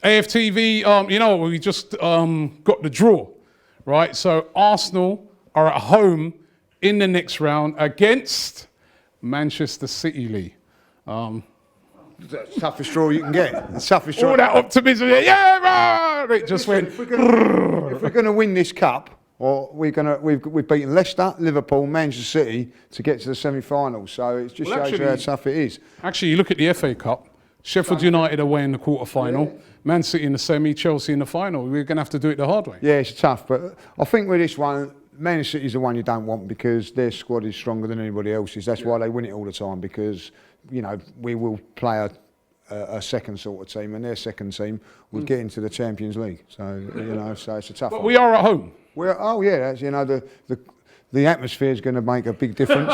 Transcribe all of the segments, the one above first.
AFTV, we just got the draw, right? So Arsenal are at home in the next round against Manchester City, Lee. The toughest draw you can get. The toughest draw. All that optimism, yeah, it just went. If we're going to win this cup, or we've beaten Leicester, Liverpool, Manchester City to get to the semi-finals. So it just shows you how tough it is. Actually, you look at the FA Cup. Sheffield United away in the quarter-final, Man City in the semi, Chelsea in the final. We're going to have to do it the hard way. Yeah, it's tough, but I think with this one, Man City is the one you don't want because their squad is stronger than anybody else's. That's why they win it all the time because, we will play a second sort of team and their second team will get into the Champions League. So, so it's a tough one. But we are at home. The atmosphere is going to make a big difference.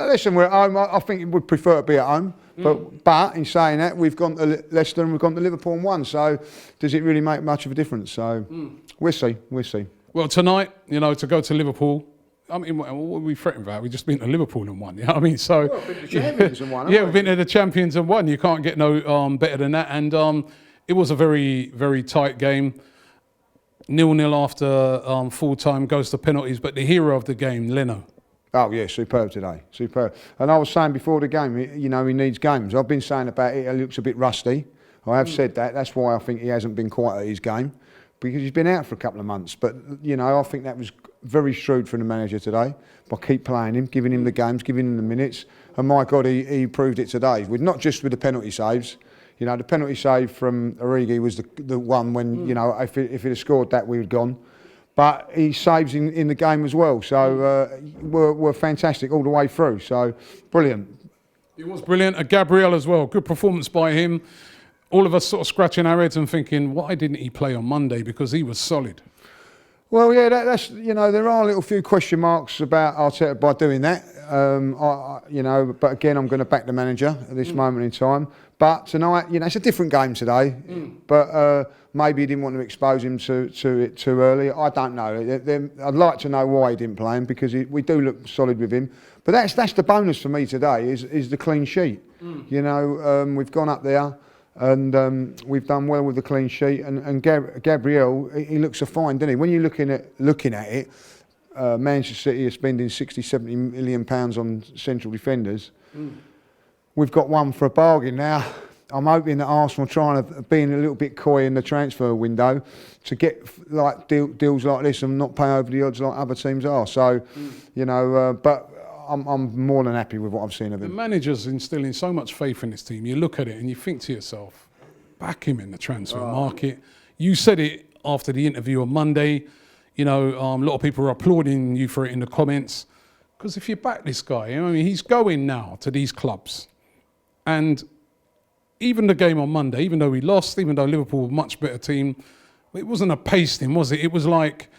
Listen, we're at home. I think we'd prefer to be at home. But in saying that, we've gone to Leicester and we've gone to Liverpool and won. So does it really make much of a difference? So we'll see. Well, tonight, to go to Liverpool, I mean, what are we fretting about? We've just been to Liverpool and won, you know what I mean? So, we've been to the champions and won, we've been to the champions and won. You can't get no better than that. And it was a very, very tight game. 0-0 after full time, goes to penalties. But the hero of the game, Leno. Oh yeah, superb today, superb. And I was saying before the game, he needs games. I've been saying about it, he looks a bit rusty. I have said that. That's why I think he hasn't been quite at his game, because he's been out for a couple of months. But I think that was very shrewd from the manager today by keep playing him, giving him the games, giving him the minutes. And my God, he proved it today. Not just with the penalty saves. The penalty save from Origi was the one when if he'd have scored that, we would have gone. But he saves in the game as well. So we're fantastic all the way through. So brilliant. He was brilliant. Gabriel as well. Good performance by him. All of us sort of scratching our heads and thinking, why didn't he play on Monday? Because he was solid. Well, yeah, that's there are a little few question marks about Arteta by doing that. But again, I'm going to back the manager at this moment in time. But tonight, it's a different game today. But maybe he didn't want to expose him to it too early. I don't know. I'd like to know why he didn't play him because we do look solid with him. But that's the bonus for me today is the clean sheet. We've gone up there. And we've done well with the clean sheet. And Gabriel, he looks a fine, doesn't he? When you're looking at it, Manchester City are spending 60-70 million pounds on central defenders. We've got one for a bargain now. I'm hoping that Arsenal trying to being a little bit coy in the transfer window to get like deals like this and not pay over the odds like other teams are. So, but. I'm more than happy with what I've seen of him. The manager's instilling so much faith in this team. You look at it and you think to yourself, back him in the transfer market. You said it after the interview on Monday. A lot of people are applauding you for it in the comments. Because if you back this guy, he's going now to these clubs. And even the game on Monday, even though we lost, even though Liverpool were a much better team, it wasn't a pasting, was it? It was like,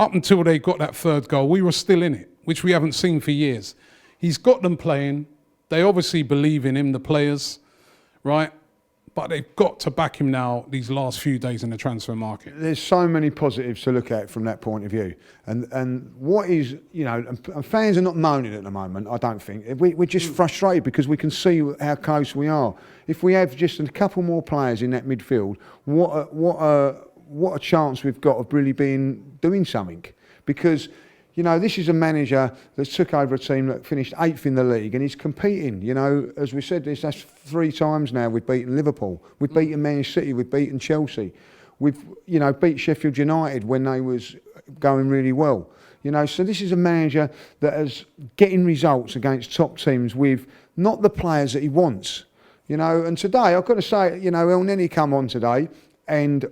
up until they got that third goal, we were still in it, which we haven't seen for years. He's got them playing. They obviously believe in him, the players, right? But they've got to back him now these last few days in the transfer market. There's so many positives to look at from that point of view. And what is, and fans are not moaning at the moment, I don't think. We're just frustrated because we can see how close we are. If we have just a couple more players in that midfield, what a chance we've got of really doing something. Because, this is a manager that took over a team that finished 8th in the league and he's competing. As we said, that's 3 times now we've beaten Liverpool. We've beaten Man City, we've beaten Chelsea. We've, beat Sheffield United when they was going really well. So this is a manager that is getting results against top teams with not the players that he wants. And today, I've got to say, El Neni come on today and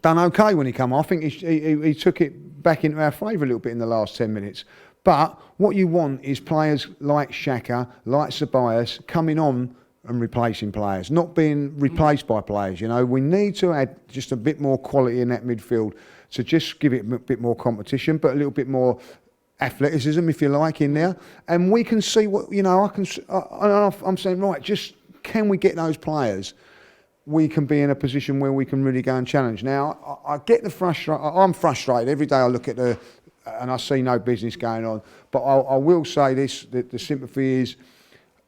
done okay when he come on. I think he took it back into our favour a little bit in the last 10 minutes. But what you want is players like Xhaka, like Ceballos, coming on and replacing players, not being replaced by players. We need to add just a bit more quality in that midfield to just give it a bit more competition, but a little bit more athleticism, if you like, in there. And we can see what, I'm saying, right, just can we get those players? We can be in a position where we can really go and challenge. Now, I get the frustration. I'm frustrated every day. I look at and I see no business going on. But I will say this: that the sympathy is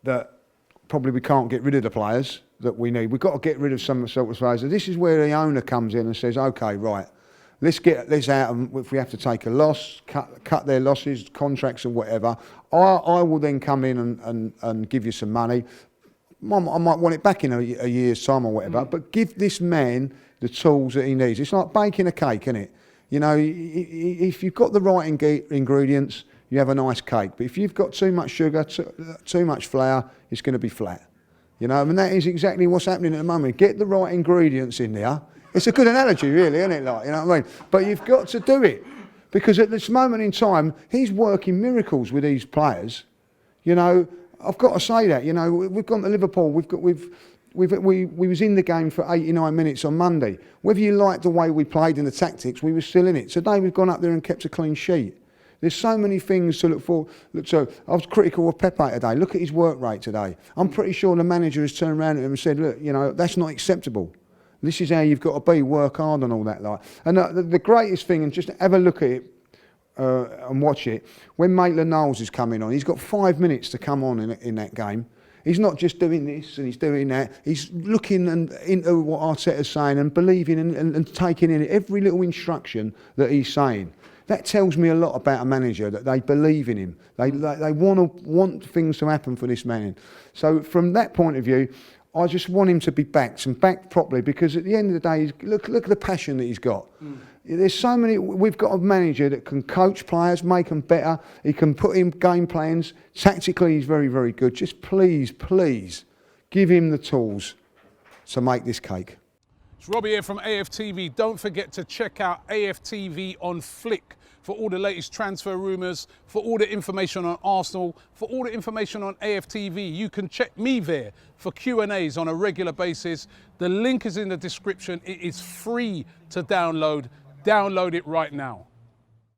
that probably we can't get rid of the players. that we need. We've got to get rid of some sort of players. This is where the owner comes in and says, okay, right, let's get this out. And if we have to take a loss, cut their losses, contracts and whatever, I will then come in and give you some money. I might want it back in a year's time or whatever, but give this man the tools that he needs. It's like baking a cake, isn't it? You know, if you've got the right ingredients, you have a nice cake. But if you've got too much sugar, too much flour, it's going to be flat. You know, and that is exactly what's happening at the moment. Get the right ingredients in there. It's a good analogy, really, isn't it? Like, you know what I mean? But you've got to do it. Because at this moment in time, he's working miracles with these players. You know, I've got to say that. You know, we've gone to Liverpool. We was in the game for 89 minutes on Monday. Whether you liked the way we played and the tactics, we were still in it. Today we've gone up there and kept a clean sheet. There's so many things to look for. So I was critical of Pepe today. Look at his work rate today. I'm pretty sure the manager has turned around at him and said, look, you know, that's not acceptable. This is how you've got to be, work hard and all that. Like. And the greatest thing, and just have a look at it and watch it, when Maitland-Niles is coming on, he's got 5 minutes to come on in that game. He's not just doing this and he's doing that. He's looking into what Arteta's saying and believing and taking in every little instruction that he's saying. That tells me a lot about a manager, that they believe in him. They want things to happen for this man. So from that point of view, I just want him to be backed and backed properly, because at the end of the day, look at the passion that he's got. There's so many. We've got a manager that can coach players, make them better. He can put in game plans. Tactically, he's very, very good. Just please, please, give him the tools to make this cake. It's Robbie here from AFTV. Don't forget to check out AFTV on Flick for all the latest transfer rumours, for all the information on Arsenal, for all the information on AFTV. You can check me there for Q&As on a regular basis. The link is in the description. It is free to download. Download it right now.